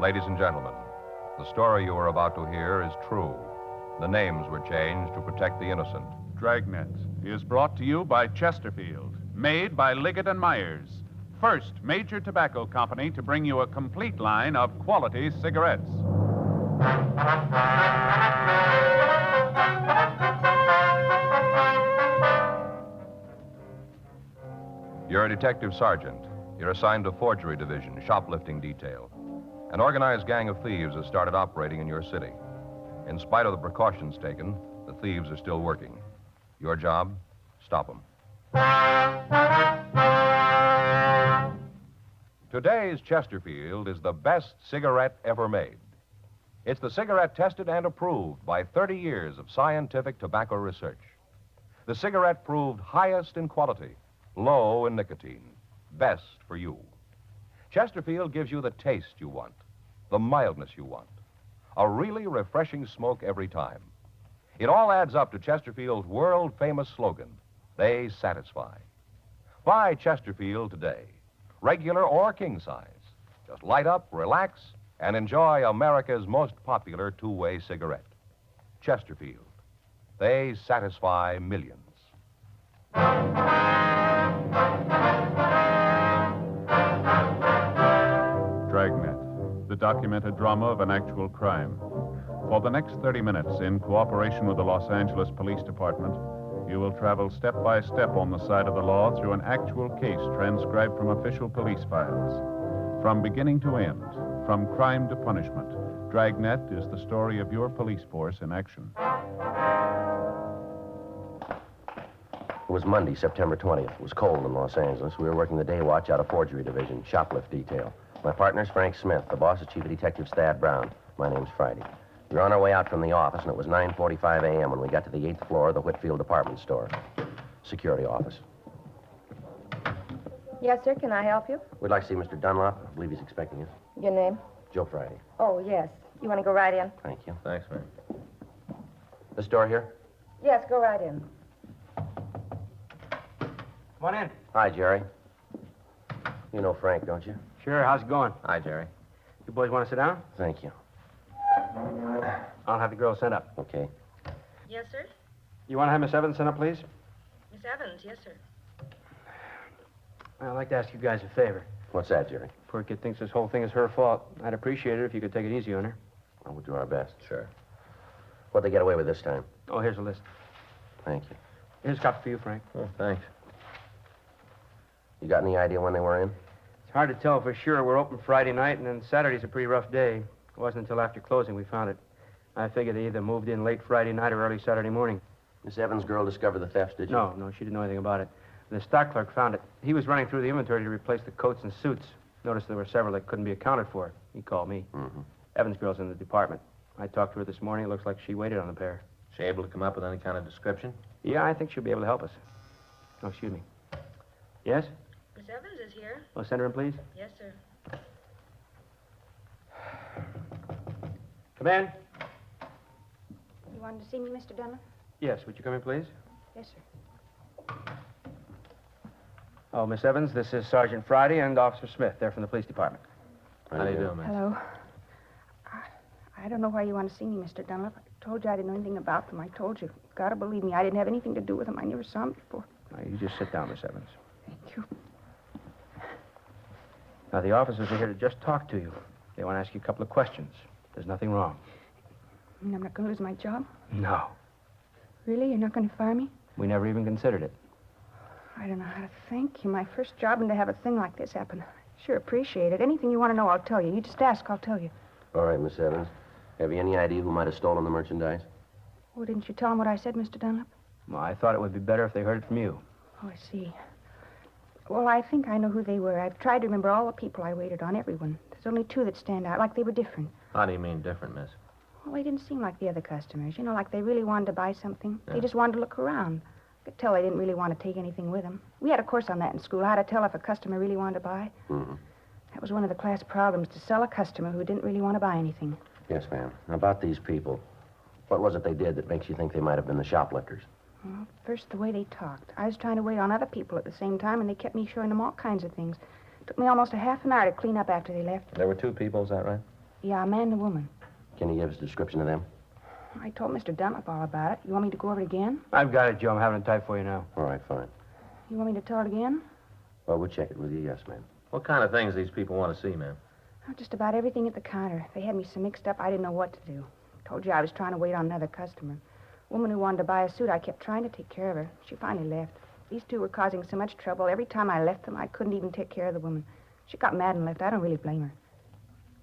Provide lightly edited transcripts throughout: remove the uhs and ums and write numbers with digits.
Ladies and gentlemen, the story you are about to hear is true. The names were changed to protect the innocent. Dragnet is brought to you by Chesterfield, made by Liggett and Myers, first major tobacco company to bring you a complete line of quality cigarettes. You're a detective sergeant. You're assigned to forgery division, shoplifting detail. An organized gang of thieves has started operating in your city. In spite of the precautions taken, the thieves are still working. Your job, stop them. Today's Chesterfield is the best cigarette ever made. It's the cigarette tested and approved by 30 years of scientific tobacco research. The cigarette proved highest in quality, low in nicotine, best for you. Chesterfield gives you the taste you want, the mildness you want, a really refreshing smoke every time. It all adds up to Chesterfield's world-famous slogan, they satisfy. Buy Chesterfield today, regular or king size. Just light up, relax, and enjoy America's most popular two-way cigarette. Chesterfield. They satisfy millions. Dragnet, the documented drama of an actual crime. For the next 30 minutes, in cooperation with the Los Angeles Police Department, you will travel step by step on the side of the law through an actual case transcribed from official police files. From beginning to end, from crime to punishment, Dragnet is the story of your police force in action. It was Monday, September 20th. It was cold in Los Angeles. We were working the day watch out of forgery division, shoplift detail. My partner's Frank Smith. The boss is Chief of Detectives Thad Brown. My name's Friday. We were on our way out from the office, and it was 9:45 a.m. when we got to the 8th floor of the Whitfield department store. Security office. Yes, sir. Can I help you? We'd like to see Mr. Dunlop. I believe he's expecting us. Your name? Joe Friday. Oh, yes. You want to go right in? Thank you. Thanks, man. This door here? Yes, go right in. Come on in. Hi, Jerry. You know Frank, don't you? Sure, how's it going? Hi, Jerry. You boys want to sit down? Thank you. I'll have the girls sent up. Okay. Yes, sir. You want to have Miss Evans sent up, please? Miss Evans, yes, sir. I'd like to ask you guys a favor. What's that, Jerry? Poor kid thinks this whole thing is her fault. I'd appreciate it if you could take it easy on her. Well, we'll do our best. Sure. What'd they get away with this time? Oh, here's a list. Thank you. Here's a copy for you, Frank. Oh, thanks. You got any idea when they were in? It's hard to tell for sure. We're open Friday night, and then Saturday's a pretty rough day. It wasn't until after closing we found it. I figure they either moved in late Friday night or early Saturday morning. Miss Evans' girl discovered the thefts, did you? No, she didn't know anything about it. The stock clerk found it. He was running through the inventory to replace the coats and suits. Noticed there were several that couldn't be accounted for. He called me. Mm-hmm. Evans' girl's in the department. I talked to her this morning. It looks like she waited on the pair. She able to come up with any kind of description? Yeah, I think she'll be able to help us. Oh, excuse me. Yes? Miss Evans is here. Oh, send her in, please. Yes, sir. Come in. You wanted to see me, Mr. Dunlap? Yes, would you come in, please? Yes, sir. Oh, Miss Evans, this is Sergeant Friday and Officer Smith. They're from the police department. How do you do, miss? Hello. I don't know why you want to see me, Mr. Dunlap. I told you I didn't know anything about them. I told you. You've got to believe me. I didn't have anything to do with them. I never saw them before. Now, you just sit down, Miss Evans. Thank you. Now, the officers are here to just talk to you. They want to ask you a couple of questions. There's nothing wrong. You mean I'm not going to lose my job? No. Really? You're not going to fire me? We never even considered it. I don't know how to thank you. My first job, and to have a thing like this happen. I sure appreciate it. Anything you want to know, I'll tell you. You just ask, I'll tell you. All right, Miss Evans. Have you any idea who might have stolen the merchandise? Oh, didn't you tell them what I said, Mr. Dunlap? Well, I thought it would be better if they heard it from you. Oh, I see. Well, I think I know who they were. I've tried to remember all the people I waited on, everyone. There's only two that stand out, like they were different. How do you mean different, miss? Well, they didn't seem like the other customers. You know, like they really wanted to buy something. Yeah. They just wanted to look around. I could tell they didn't really want to take anything with them. We had a course on that in school, how to tell if a customer really wanted to buy. Mm-hmm. That was one of the class problems, to sell a customer who didn't really want to buy anything. Yes, ma'am. Now, about these people, what was it they did that makes you think they might have been the shoplifters? Well, first, the way they talked. I was trying to wait on other people at the same time, and they kept me showing them all kinds of things. It took me almost a half an hour to clean up after they left. There were two people, is that right? Yeah, a man and a woman. Can you give us a description of them? I told Mr. Dunlap all about it. You want me to go over it again? I've got it, Joe. I'm having it typed for you now. All right, fine. You want me to tell it again? Well, we'll check it with you, yes, ma'am. What kind of things these people want to see, ma'am? Oh, just about everything at the counter. They had me so mixed up I didn't know what to do. Told you I was trying to wait on another customer. Woman who wanted to buy a suit, I kept trying to take care of her. She finally left. These two were causing so much trouble. Every time I left them, I couldn't even take care of the woman. She got mad and left. I don't really blame her.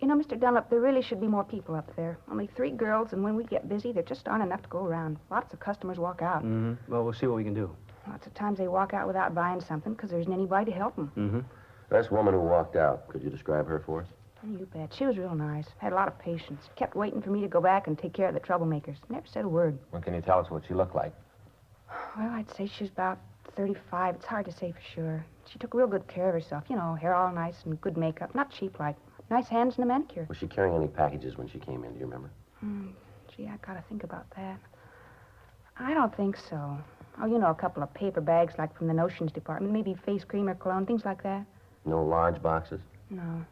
You know, Mr. Dunlap, there really should be more people up there. Only 3 girls, and when we get busy, there just aren't enough to go around. Lots of customers walk out. Mm-hmm. Well, we'll see what we can do. Lots of times they walk out without buying something because there isn't anybody to help them. Mm-hmm. This woman who walked out, could you describe her for us? You bet. She was real nice. Had a lot of patience. Kept waiting for me to go back and take care of the troublemakers. Never said a word. Well, can you tell us what she looked like? Well, I'd say she was about 35. It's hard to say for sure. She took real good care of herself. You know, hair all nice and good makeup. Not cheap like. Nice hands and a manicure. Was she carrying any packages when she came in, do you remember? Gee, I gotta think about that. I don't think so. Oh, you know, a couple of paper bags like from the notions department. Maybe face cream or cologne, things like that. No large boxes? No.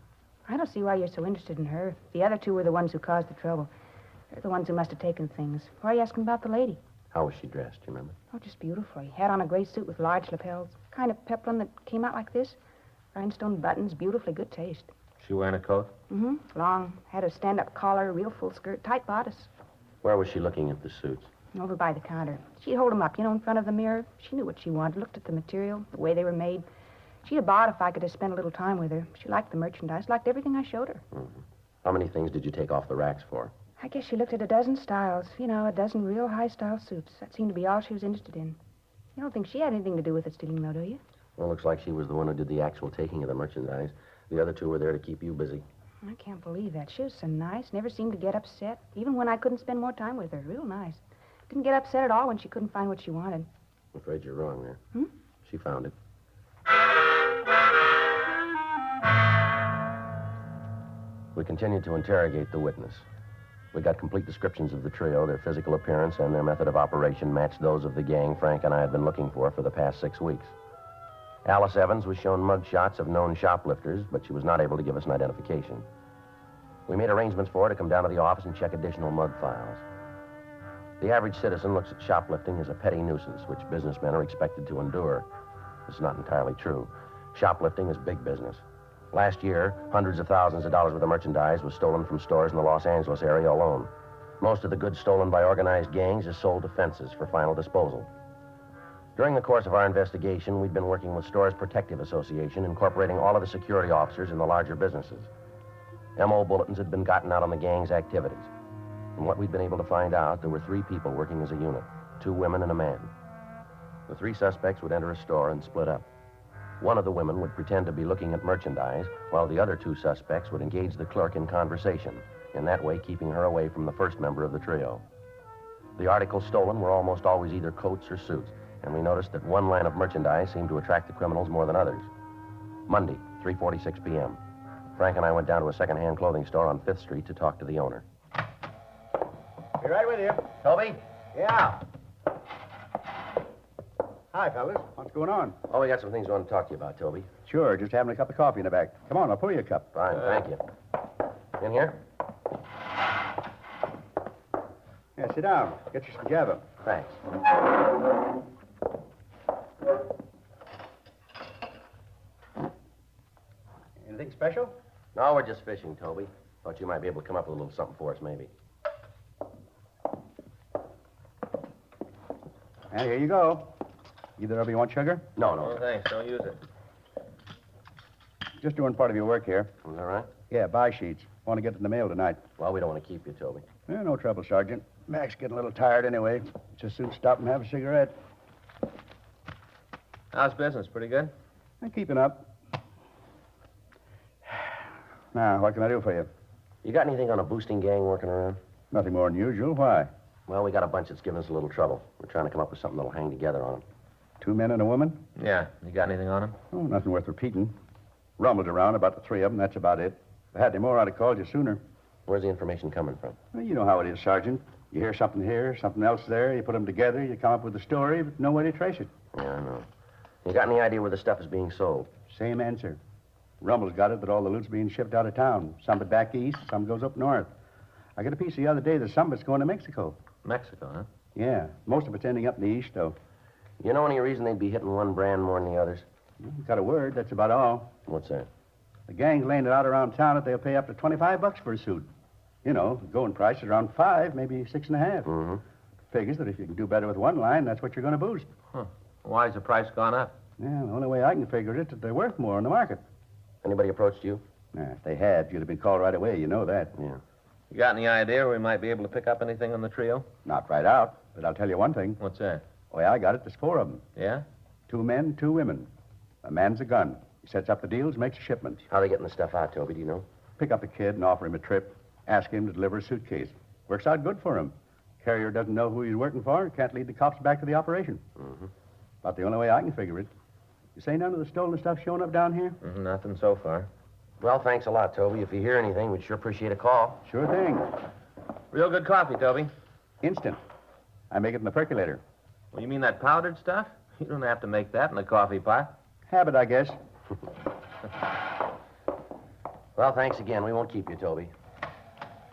I don't see why you're so interested in her. The other 2 were the ones who caused the trouble. They're the ones who must have taken things. Why are you asking about the lady? How was she dressed, do you remember? Oh, just beautifully. Had on a gray suit with large lapels. Kind of peplum that came out like this. Rhinestone buttons, beautifully good taste. She wearing a coat? Mm-hmm. Long. Had a stand-up collar, real full skirt, tight bodice. Where was she looking at the suits? Over by the counter. She'd hold them up, you know, in front of the mirror. She knew what she wanted, looked at the material, the way they were made. She'd have bought if I could have spent a little time with her. She liked the merchandise, liked everything I showed her. Mm-hmm. How many things did you take off the racks for? I guess she looked at a dozen styles. You know, a dozen real high-style suits. That seemed to be all she was interested in. You don't think she had anything to do with the stealing, though, do you? Well, looks like she was the one who did the actual taking of the merchandise. The other 2 were there to keep you busy. I can't believe that. She was so nice, never seemed to get upset, even when I couldn't spend more time with her. Real nice. Didn't get upset at all when she couldn't find what she wanted. I'm afraid you're wrong there. She found it. We continued to interrogate the witness. We got complete descriptions of the trio. Their physical appearance and their method of operation matched those of the gang Frank and I had been looking for the past 6 weeks. Alice Evans was shown mug shots of known shoplifters, but she was not able to give us an identification. We made arrangements for her to come down to the office and check additional mug files. The average citizen looks at shoplifting as a petty nuisance, which businessmen are expected to endure. This is not entirely true. Shoplifting is big business. Last year, hundreds of thousands of dollars worth of merchandise was stolen from stores in the Los Angeles area alone. Most of the goods stolen by organized gangs is sold to fences for final disposal. During the course of our investigation, we'd been working with Stores Protective Association, incorporating all of the security officers in the larger businesses. MO bulletins had been gotten out on the gang's activities. From what we'd been able to find out, there were 3 people working as a unit, 2 women and a man. The 3 suspects would enter a store and split up. One of the women would pretend to be looking at merchandise, while the other 2 suspects would engage the clerk in conversation, in that way keeping her away from the first member of the trio. The articles stolen were almost always either coats or suits, and we noticed that one line of merchandise seemed to attract the criminals more than others. Monday, 3:46 p.m. Frank and I went down to a second-hand clothing store on 5th Street to talk to the owner. Be right with you. Toby? Yeah. Hi, fellas. What's going on? Oh, we got some things we want to talk to you about, Toby. Sure, just having a cup of coffee in the back. Come on, I'll pour you a cup. Fine, thank you. In here? Yeah, sit down. Get you some gavel. Thanks. Anything special? No, we're just fishing, Toby. Thought you might be able to come up with a little something for us, maybe. And here you go. Either of you want sugar? No, No, thanks. Don't use it. Just doing part of your work here. Is that right? Yeah, buy sheets. Want to get in the mail tonight. Well, we don't want to keep you, Toby. Yeah, no trouble, Sergeant. Mac's getting a little tired anyway. Just soon stop and have a cigarette. How's business? Pretty good? I'm keeping up. Now, what can I do for you? You got anything on a boosting gang working around? Nothing more than usual. Why? Well, we got a bunch that's giving us a little trouble. We're trying to come up with something that'll hang together on them. 2 men and a woman? Yeah. You got anything on him? Oh, nothing worth repeating. Rumbled around about the 3 of them. That's about it. If I had any more, I'd have called you sooner. Where's the information coming from? Well, you know how it is, Sergeant. You hear something here, something else there. You put them together. You come up with a story, but no way to trace it. Yeah, I know. You got any idea where the stuff is being sold? Same answer. Rummel's got it that all the loot's being shipped out of town. Some of it back east, some goes up north. I got a piece the other day that some of it's going to Mexico. Mexico, huh? Yeah, most of it's ending up in the east, though. You know any reason they'd be hitting one brand more than the others? Got a word, that's about all. What's that? The gang's laying it out around town that they'll pay up to $25 for a suit. You know, the going price is around 5, maybe 6.5. Mm-hmm. Figures that if you can do better with one line, that's what you're going to boost. Huh. Why's the price gone up? Yeah, the only way I can figure it is that they're worth more on the market. Anybody approached you? Nah, if they had, you'd have been called right away. You know that. Yeah. You got any idea where we might be able to pick up anything on the trio? Not right out, but I'll tell you one thing. What's that? The way I got it, there's 4 of them. Yeah? 2 men, 2 women. A man's a gun. He sets up the deals, makes the shipments. How are they getting the stuff out, Toby? Do you know? Pick up a kid and offer him a trip. Ask him to deliver a suitcase. Works out good for him. Carrier doesn't know who he's working for, can't lead the cops back to the operation. Mm-hmm. About the only way I can figure it. You say none of the stolen stuff showing up down here? Nothing so far. Well, thanks a lot, Toby. If you hear anything, we'd sure appreciate a call. Sure thing. Real good coffee, Toby. Instant. I make it in the percolator. Well, you mean that powdered stuff? You don't have to make that in a coffee pot. Habit, I guess. Well, thanks again. We won't keep you, Toby.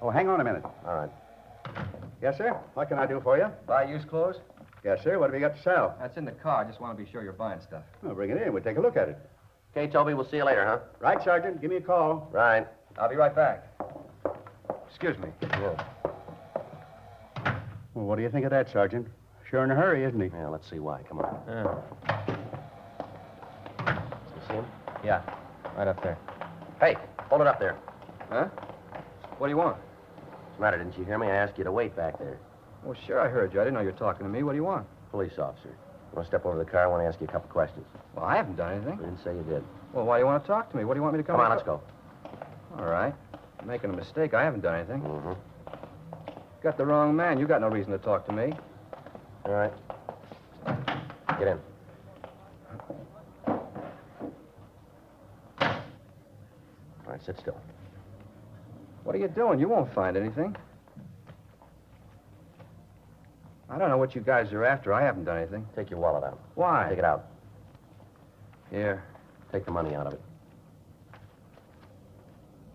Oh, hang on a minute. All right. Yes, sir? What can I do for you? Buy used clothes? Yes, sir. What have you got to sell? That's in the car. I just want to be sure you're buying stuff. Well, bring it in. We'll take a look at it. Okay, Toby, we'll see you later, huh? Right, Sergeant. Give me a call. Right. I'll be right back. Excuse me. Yeah. Well, what do you think of that, Sergeant? Sure in a hurry, isn't he? Yeah, let's see why. Come on. Yeah. You see him? Yeah. Right up there. Hey, hold it up there. Huh? What do you want? What's the matter? Didn't you hear me? I asked you to wait back there. Well, sure, I heard you. I didn't know you were talking to me. What do you want? Police officer. You want to step over to the car? I want to ask you a couple questions. Well, I haven't done anything. You didn't say you did. Well, why do you want to talk to me? What do you want me to come Come on, and let's go. All right. You're making a mistake. I haven't done anything. Mm-hmm. Got the wrong man. You got no reason to talk to me. All right. Get in. All right, sit still. What are you doing? You won't find anything. I don't know what you guys are after. I haven't done anything. Take your wallet out. Why? Take it out. Here. Take the money out of it.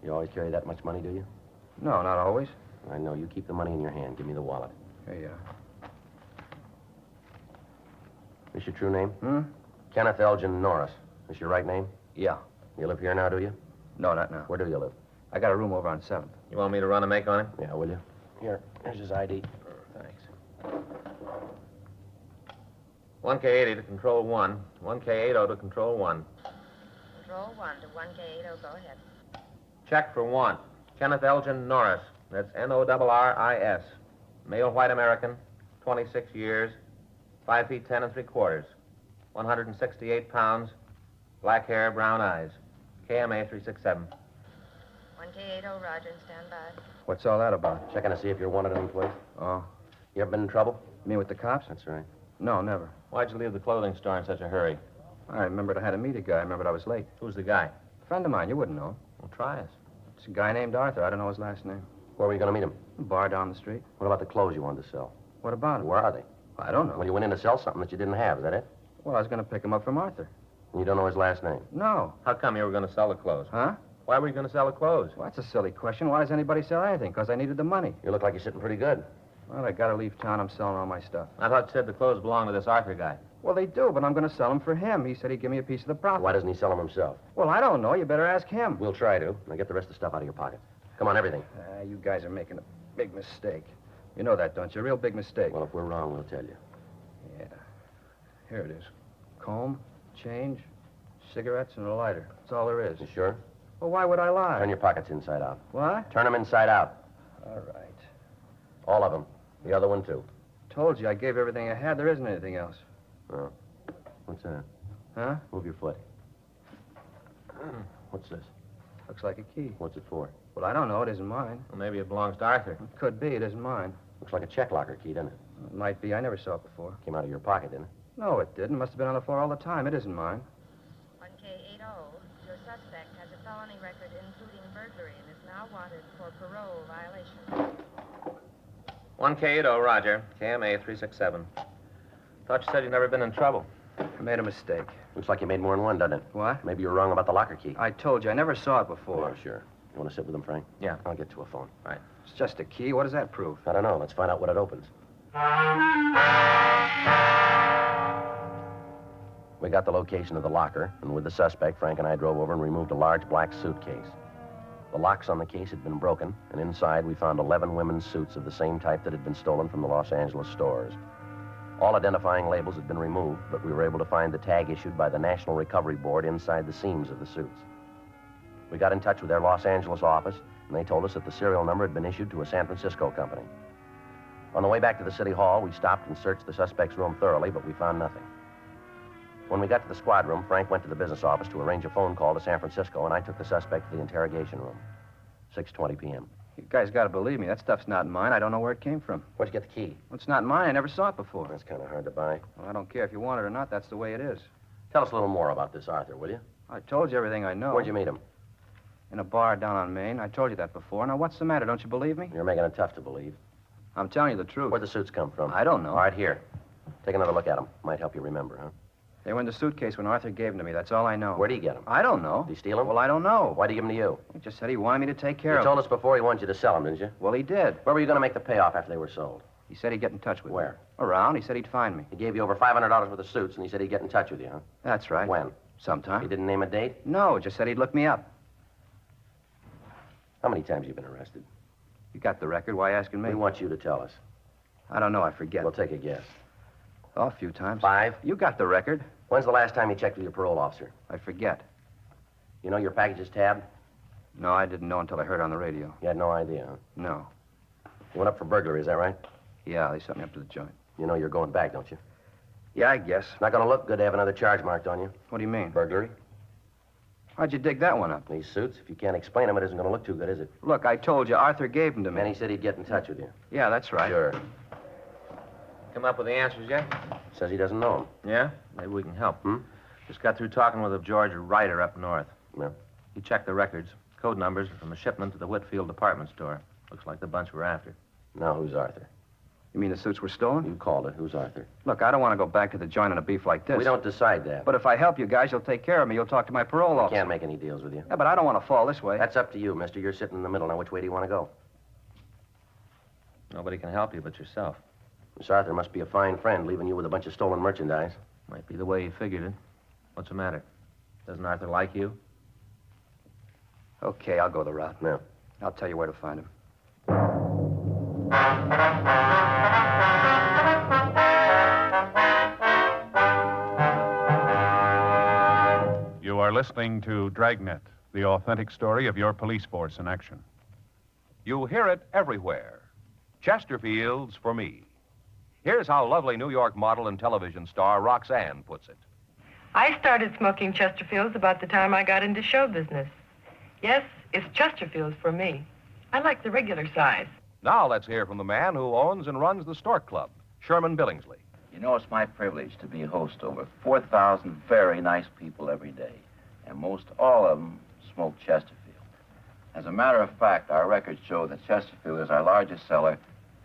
You always carry that much money, do you? No, not always. I know. You keep the money in your hand. Give me the wallet. Here you are. This your true name? Hmm? Kenneth Elgin Norris. This your right name? Yeah. You live here now, do you? No, not now. Where do you live? I got a room over on 7th. You want me to run a make on him? Yeah, will you? Here. Here's his ID. Thanks. 1K80 to control 1. 1K80 to control 1. Control 1 to 1K80. Go ahead. Check for 1. Kenneth Elgin Norris. That's Norris. Male white American, 26 years, 5 feet 10 3/4, 168 pounds, black hair, brown eyes. KMA 367. 1K80. Roger, and stand by. What's all that about? Checking to see if you're wanted any place. Oh. You ever been in trouble? You mean with the cops? That's right. No, never. Why'd you leave the clothing store in such a hurry? I remembered I had to meet a guy. I remembered I was late. Who's the guy? A friend of mine. You wouldn't know him. Well, try us. It's a guy named Arthur. I don't know his last name. Where were you going to meet him? A bar down the street. What about the clothes you wanted to sell? What about him? Where are they? I don't know. Well, you went in to sell something that you didn't have. Is that it? Well, I was going to pick him up from Arthur. And you don't know his last name? No. How come you were going to sell the clothes? Huh? Why were you going to sell the clothes? Well, that's a silly question. Why does anybody sell anything? Because I needed the money. You look like you're sitting pretty good. Well, I got to leave town. I'm selling all my stuff. I thought you said the clothes belonged to this Arthur guy. Well, they do, but I'm going to sell them for him. He said he'd give me a piece of the profit. Why doesn't he sell them himself? Well, I don't know. You better ask him. We'll try to. Now get the rest of the stuff out of your pocket. Come on, everything. You guys are making a big mistake. You know that, don't you? A real big mistake. Well, if we're wrong, we'll tell you. Yeah. Here it is. Comb, change, cigarettes, and a lighter. That's all there is. You sure? Well, why would I lie? Turn your pockets inside out. What? Turn them inside out. All right. All of them. The other one, too. Told you I gave everything I had. There isn't anything else. Oh. What's that? Huh? Move your foot. What's this? Looks like a key. What's it for? Well, I don't know. It isn't mine. Well, maybe it belongs to Arthur. It could be. It isn't mine. Looks like a check locker key, doesn't it? It might be. I never saw it before. Came out of your pocket, didn't it? No, it didn't. Must have been on the floor all the time. It isn't mine. 1K80. Your suspect has a felony record including burglary and is now wanted for parole violation. 1K80, Roger. KMA 367. Thought you said you'd never been in trouble. I made a mistake. Looks like you made more than one, doesn't it? What? Maybe you were wrong about the locker key. I told you, I never saw it before. Oh, sure. You want to sit with him, Frank? Yeah. I'll get to a phone. Right. It's just a key. What does that prove? I don't know. Let's find out what it opens. We got the location of the locker, and with the suspect, Frank and I drove over and removed a large black suitcase. The locks on the case had been broken, and inside we found 11 women's suits of the same type that had been stolen from the Los Angeles stores. All identifying labels had been removed, but we were able to find the tag issued by the National Recovery Board inside the seams of the suits. We got in touch with their Los Angeles office, and they told us that the serial number had been issued to a San Francisco company. On the way back to the city hall, we stopped and searched the suspect's room thoroughly, but we found nothing. When we got to the squad room, Frank went to the business office to arrange a phone call to San Francisco, and I took the suspect to the interrogation room. 6:20 p.m. You guys got to believe me. That stuff's not mine. I don't know where it came from. Where'd you get the key? Well, it's not mine. I never saw it before. That's kind of hard to buy. Well, I don't care if you want it or not. That's the way it is. Tell us a little more about this Arthur, will you? I told you everything I know. Where'd you meet him? In a bar down on Main. I told you that before. Now, what's the matter? Don't you believe me? You're making it tough to believe. I'm telling you the truth. Where'd the suits come from? I don't know. All right, here. Take another look at them. Might help you remember, huh? They were in the suitcase when Arthur gave them to me. That's all I know. Where'd he get them? I don't know. Did he steal them? Well, I don't know. Why'd he give them to you? He just said he wanted me to take care You of told them. us before he wanted you to sell them, didn't you? Well, he did. Where were you going to make the payoff after they were sold? He said he'd get in touch with me. Where? Around. He said he'd find me. He gave you over $500 worth of suits, and he said he'd get in touch with you, huh? That's right. When? Sometime. He didn't name a date? No, just said he'd look me up. How many times have you been arrested? You got the record. Why asking me? We want you to tell us. I don't know. I forget. We'll take a guess. Oh, a few times. 5? You got the record. When's the last time you checked with your parole officer? I forget. You know your package is tabbed? No, I didn't know until I heard it on the radio. You had no idea, huh? No. You went up for burglary, is that right? Yeah, they sent me up to the joint. You know you're going back, don't you? Yeah, I guess. It's not going to look good to have another charge marked on you. What do you mean? Burglary. How'd you dig that one up? These suits, if you can't explain them, it isn't going to look too good, is it? Look, I told you, Arthur gave them to me. And he said he'd get in touch with you. Yeah, that's right. Sure. Come up with the answers yet? Says he doesn't know them. Yeah? Maybe we can help. Hmm? Just got through talking with a George Ryder up north. Yeah. He checked the records, code numbers from a shipment to the Whitfield department store. Looks like the bunch we're after. Now who's Arthur? You mean the suits were stolen? You called it. Who's Arthur? Look, I don't want to go back to the joint on a beef like this. We don't decide that. But if I help you guys, you'll take care of me. You'll talk to my parole officer. Can't make any deals with you. Yeah, but I don't want to fall this way. That's up to you, mister. You're sitting in the middle. Now, which way do you want to go? Nobody can help you but yourself. Miss Arthur must be a fine friend, leaving you with a bunch of stolen merchandise. Might be the way you figured it. What's the matter? Doesn't Arthur like you? Okay, I'll go the route. No. I'll tell you where to find him. You are listening to Dragnet, the authentic story of your police force in action. You hear it everywhere. Chesterfield's for me. Here's how lovely New York model and television star Roxanne puts it. I started smoking Chesterfields about the time I got into show business. Yes, it's Chesterfields for me. I like the regular size. Now let's hear from the man who owns and runs the Stork Club, Sherman Billingsley. You know, it's my privilege to be a host to over 4,000 very nice people every day, and most all of them smoke Chesterfield. As a matter of fact, our records show that Chesterfield is our largest seller,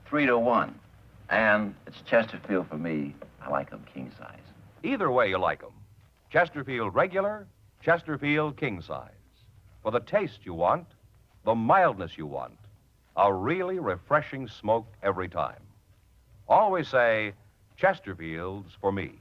3-1. And it's Chesterfield for me. I like them king size. Either way you like 'em. Chesterfield regular, Chesterfield king size. For the taste you want, the mildness you want, a really refreshing smoke every time. Always say, Chesterfield's for me.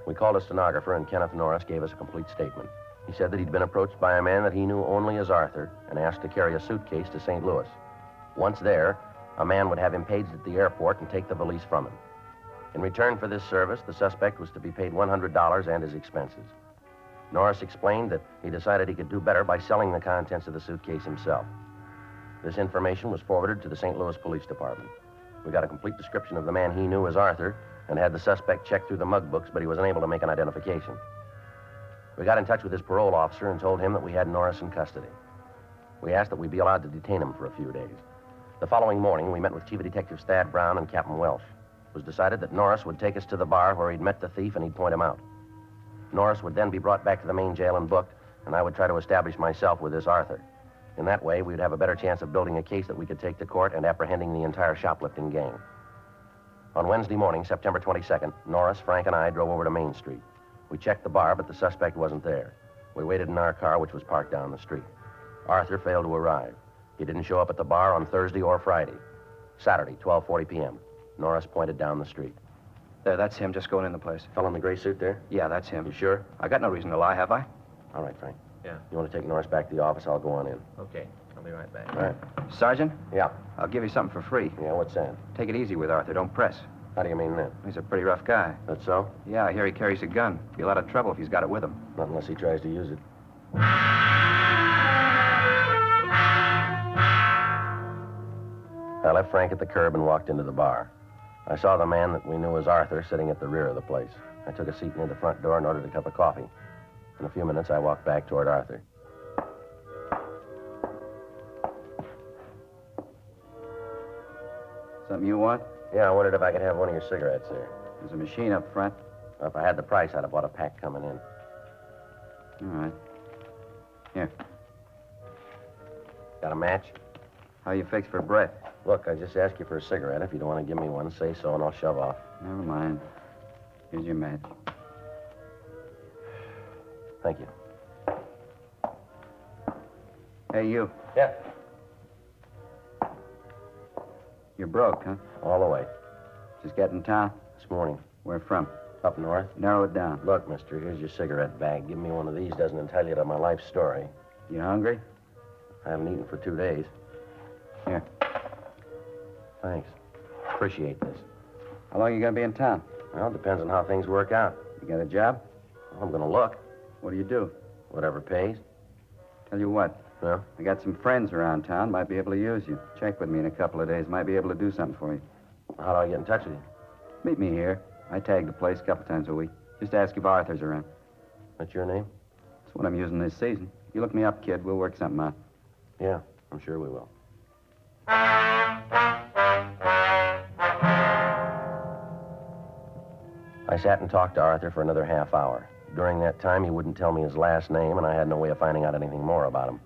We called a stenographer, and Kenneth Norris gave us a complete statement. He said that he'd been approached by a man that he knew only as Arthur and asked to carry a suitcase to St. Louis. Once there, a man would have him paged at the airport and take the valise from him. In return for this service, the suspect was to be paid $100 and his expenses. Norris explained that he decided he could do better by selling the contents of the suitcase himself. This information was forwarded to the St. Louis Police Department. We got a complete description of the man he knew as Arthur and had the suspect check through the mug books, but he was unable to make an identification. We got in touch with his parole officer and told him that we had Norris in custody. We asked that we be allowed to detain him for a few days. The following morning, we met with Chief Detectives Thad Brown and Captain Welsh. It was decided that Norris would take us to the bar where he'd met the thief and he'd point him out. Norris would then be brought back to the main jail and booked, and I would try to establish myself with this Arthur. In that way, we'd have a better chance of building a case that we could take to court and apprehending the entire shoplifting gang. On Wednesday morning, September 22nd, Norris, Frank, and I drove over to Main Street. We checked the bar, but the suspect wasn't there. We waited in our car, which was parked down the street. Arthur failed to arrive. He didn't show up at the bar on Thursday or Friday. Saturday, 12:40 p.m. Norris pointed down the street. There, that's him just going in the place. Fellow in the gray suit there? Yeah, that's him. You sure? I got no reason to lie, have I? All right, Frank. Yeah. You want to take Norris back to the office? I'll go on in. Okay. I'll be right back. All right. Sergeant, Yeah. I'll give you something for free. Yeah, what's that? Take it easy with Arthur. Don't press. How do you mean that? He's a pretty rough guy. That's so? Yeah, I hear he carries a gun. Be a lot of trouble if he's got it with him. Not unless he tries to use it. I left Frank at the curb and walked into the bar. I saw the man that we knew as Arthur sitting at the rear of the place. I took a seat near the front door and ordered a cup of coffee. In a few minutes, I walked back toward Arthur. Something you want? Yeah, I wondered if I could have one of your cigarettes there. There's a machine up front. Well, if I had the price, I'd have bought a pack coming in. All right. Here. Got a match? How you fixed for breath? Look, I just asked you for a cigarette. If you don't want to give me one, say so and I'll shove off. Never mind. Here's your match. Thank you. Hey, you. Yeah. You're broke, huh? All the way. Just got in town? This morning. Where from? Up north. Narrow it down. Look, mister, here's your cigarette bag. Give me one of these doesn't entail you to my life story. You hungry? I haven't eaten for 2 days. Here. Thanks. Appreciate this. How long you gonna be in town? Well, it depends on how things work out. You got a job? Well, I'm going to look. What do you do? Whatever pays. Tell you what. Yeah? I got some friends around town. Might be able to use you. Check with me in a couple of days. Might be able to do something for you. How do I get in touch with you? Meet me here. I tag the place a couple times a week. Just ask if Arthur's around. That's your name? That's what I'm using this season. You look me up, kid. We'll work something out. Yeah, I'm sure we will. I sat and talked to Arthur for another half hour. During that time, he wouldn't tell me his last name, and I had no way of finding out anything more about him.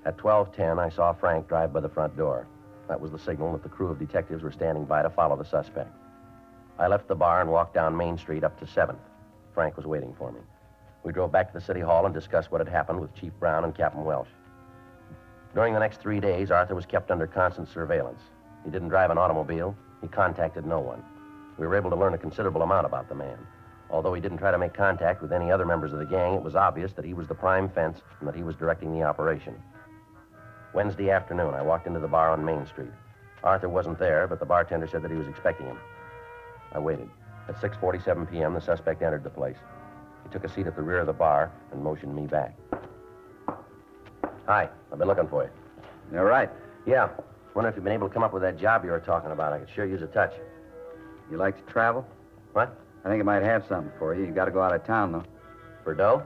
At 12:10, I saw Frank drive by the front door. That was the signal that the crew of detectives were standing by to follow the suspect. I left the bar and walked down Main Street up to 7th. Frank was waiting for me. We drove back to the city hall and discussed what had happened with Chief Brown and Captain Welsh. During the next 3 days, Arthur was kept under constant surveillance. He didn't drive an automobile. He contacted no one. We were able to learn a considerable amount about the man. Although he didn't try to make contact with any other members of the gang, it was obvious that he was the prime fence and that he was directing the operation. Wednesday afternoon, I walked into the bar on Main Street. Arthur wasn't there, but the bartender said that he was expecting him. I waited. At 6:47 p.m., the suspect entered the place. He took a seat at the rear of the bar and motioned me back. Hi, I've been looking for you. You all right? Yeah. Wonder if you've been able to come up with that job you were talking about. I could sure use a touch. You like to travel? What? I think I might have something for you. You got to go out of town, though. For dough?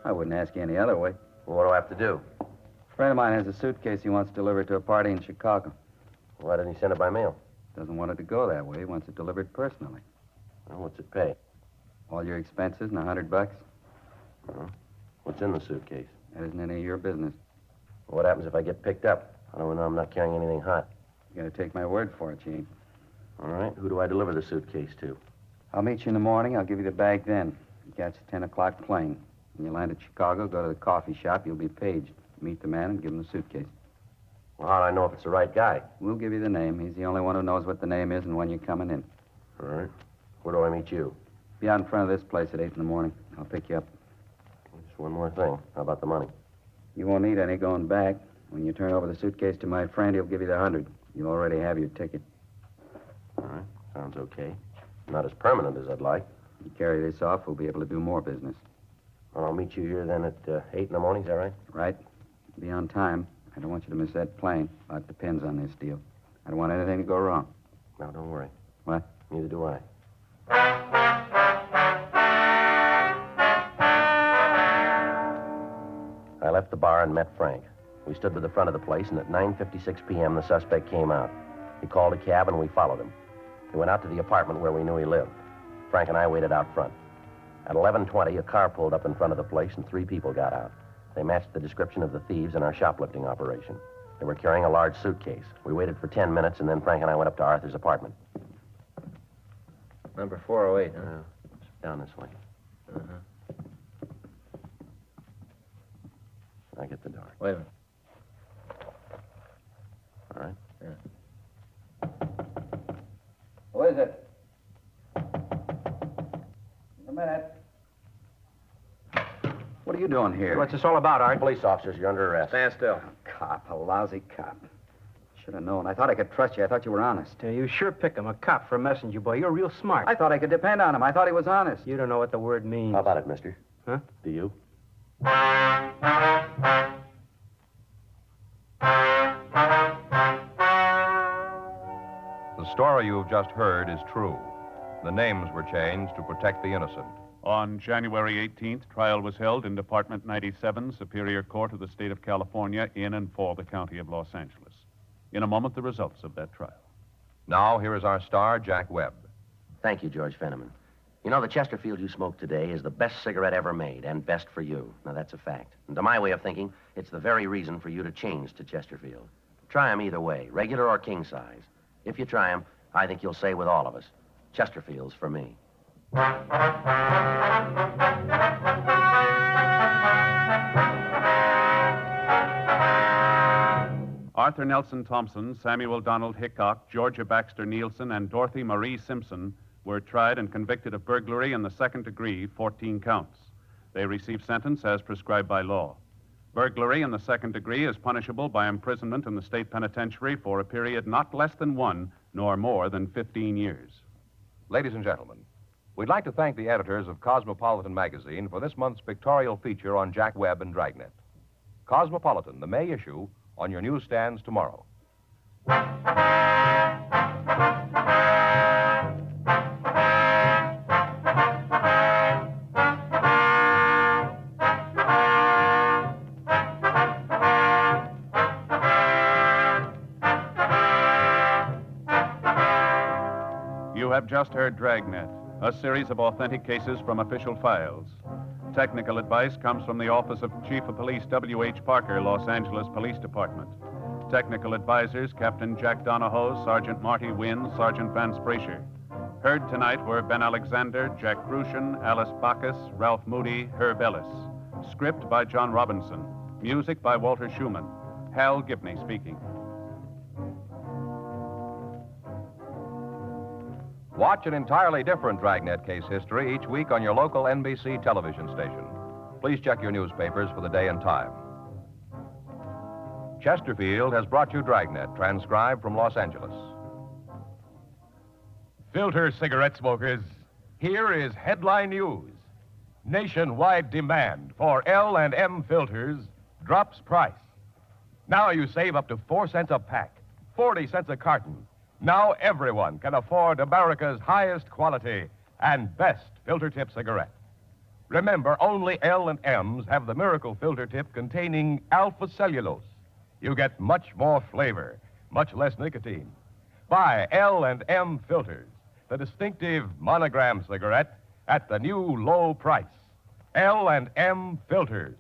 I wouldn't ask you any other way. Well, what do I have to do? A friend of mine has a suitcase he wants delivered to a party in Chicago. Why didn't he send it by mail? Doesn't want it to go that way. He wants it delivered personally. Well, what's it pay? All your expenses and $100. What's in the suitcase? That isn't any of your business. What happens if I get picked up? I don't know I'm not carrying anything hot. You got to take my word for it, you ain't. All right. Who do I deliver the suitcase to? I'll meet you in the morning. I'll give you the bag then. You catch a 10 o'clock plane. When you land at Chicago, go to the coffee shop. You'll be paged. Meet the man and give him the suitcase. Well, how do I know if it's the right guy? We'll give you the name. He's the only one who knows what the name is and when you're coming in. All right. Where do I meet you? Be out in front of this place at 8 in the morning. I'll pick you up. Just one more thing. How about the money? You won't need any going back. When you turn over the suitcase to my friend, he'll give you the 100. You'll already have your ticket. All right. Sounds okay. Not as permanent as I'd like. You carry this off, we'll be able to do more business. Well, I'll meet you here then at 8 in the morning. Is that right? Right. Be on time. I don't want you to miss that plane. A lot depends on this deal. I don't want anything to go wrong. No, don't worry. What? Neither do I. I left the bar and met Frank. We stood by the front of the place, and at 9:56 p.m., the suspect came out. He called a cab, and we followed him. He went out to the apartment where we knew he lived. Frank and I waited out front. At 11:20, a car pulled up in front of the place, and 3 people got out. They matched the description of the thieves in our shoplifting operation. They were carrying a large suitcase. We waited for 10 minutes, and then Frank and I went up to Arthur's apartment. Number 408, huh? Down this way. Uh-huh. I get the door. Wait a minute. All right. Who is it? A minute. What are you doing here? What's this all about, Art? Police officers, you're under arrest. Stand still. Cop, a lousy cop. Should have known. I thought I could trust you. I thought you were honest. You sure pick him, a cop for a messenger boy. You're real smart. I thought I could depend on him. I thought he was honest. You don't know what the word means. How about it, mister? Huh? Do you? The story you've just heard is true. The names were changed to protect the innocent. On January 18th, trial was held in Department 97, Superior Court of the State of California, in and for the County of Los Angeles. In a moment, the results of that trial. Now, here is our star, Jack Webb. Thank you, George Fenneman. You know, the Chesterfield you smoked today is the best cigarette ever made, and best for you. Now, that's a fact. And to my way of thinking, it's the very reason for you to change to Chesterfield. Try 'em either way, regular or king size. If you try 'em, I think you'll say with all of us, Chesterfield's for me. Arthur Nelson Thompson, Samuel Donald Hickok, Georgia Baxter Nielsen, and Dorothy Marie Simpson were tried and convicted of burglary in the second degree, 14 counts. They received sentence as prescribed by law. Burglary in the second degree is punishable by imprisonment in the state penitentiary for a period not less than 1 nor more than 15 years. Ladies and gentlemen, we'd like to thank the editors of Cosmopolitan magazine for this month's pictorial feature on Jack Webb and Dragnet. Cosmopolitan, the May issue, on your newsstands tomorrow. You have just heard Dragnet, a series of authentic cases from official files. Technical advice comes from the Office of Chief of Police W.H. Parker, Los Angeles Police Department. Technical advisors, Captain Jack Donahoe, Sergeant Marty Wynn, Sergeant Vance Brasher. Heard tonight were Ben Alexander, Jack Crucian, Alice Bacchus, Ralph Moody, Herb Ellis. Script by John Robinson. Music by Walter Schumann. Hal Gibney speaking. Watch an entirely different Dragnet case history each week on your local NBC television station. Please check your newspapers for the day and time. Chesterfield has brought you Dragnet, transcribed from Los Angeles. Filter cigarette smokers, here is headline news. Nationwide demand for L&M filters drops price. Now you save up to 4 cents a pack, 40 cents a carton. Now everyone can afford America's highest quality and best filter tip cigarette. Remember, only L&M's have the miracle filter tip containing alpha cellulose. You get much more flavor, much less nicotine. Buy L&M filters, the distinctive monogram cigarette at the new low price. L&M filters.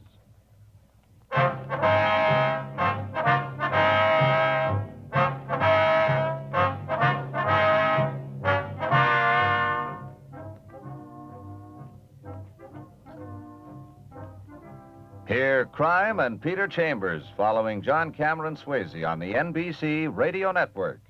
Hear Crime and Peter Chambers following John Cameron Swayze on the NBC Radio Network.